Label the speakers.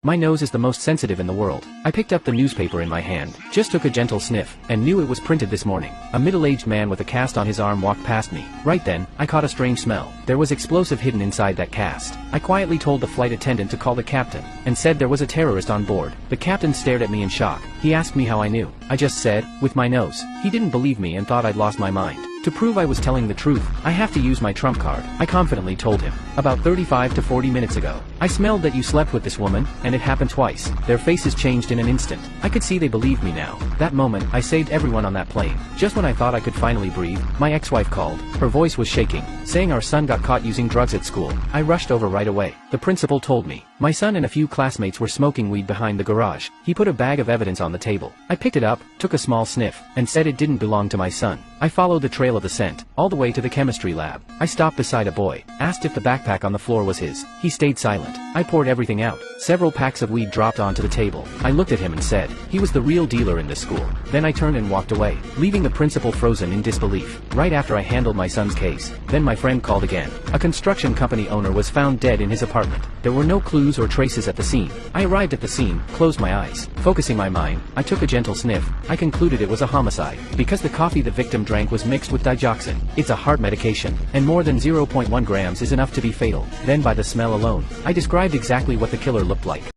Speaker 1: My nose is the most sensitive in the world. I picked up the newspaper in my hand, just took a gentle sniff, and knew it was printed this morning. A middle-aged man with a cast on his arm walked past me. Right then, I caught a strange smell. There was explosive hidden inside that cast. I quietly told the flight attendant to call the captain, and said there was a terrorist on board. The captain stared at me in shock. He asked me how I knew. I just said, with my nose. He didn't believe me and thought I'd lost my mind. To prove I was telling the truth, I have to use my trump card, I confidently told him. About 35 to 40 minutes ago, I smelled that you slept with this woman, and it happened twice. Their faces changed in an instant. I could see they believed me now. That moment, I saved everyone on that plane. Just when I thought I could finally breathe, my ex-wife called. Her voice was shaking, saying our son got caught using drugs at school. I rushed over right away. The principal told me. My son and a few classmates were smoking weed behind the garage. He put a bag of evidence on the table. I picked it up, took a small sniff, and said it didn't belong to my son. I followed the trail of the scent, all the way to the chemistry lab. I stopped beside a boy, asked if the backpack on the floor was his. He stayed silent. I poured everything out. Several packs of weed dropped onto the table. I looked at him and said, he was the real dealer in this school. Then I turned and walked away, leaving the principal frozen in disbelief. Right after I handled my son's case, then my friend called again. A construction company owner was found dead in his apartment. There were no clues or traces at the scene. I arrived at the scene, closed my eyes. Focusing my mind, I took a gentle sniff. I concluded it was a homicide, because the coffee the victim drank was mixed with digoxin. It's a heart medication, and more than 0.1 grams is enough to be fatal. Then by the smell alone, I described exactly what the killer looked like.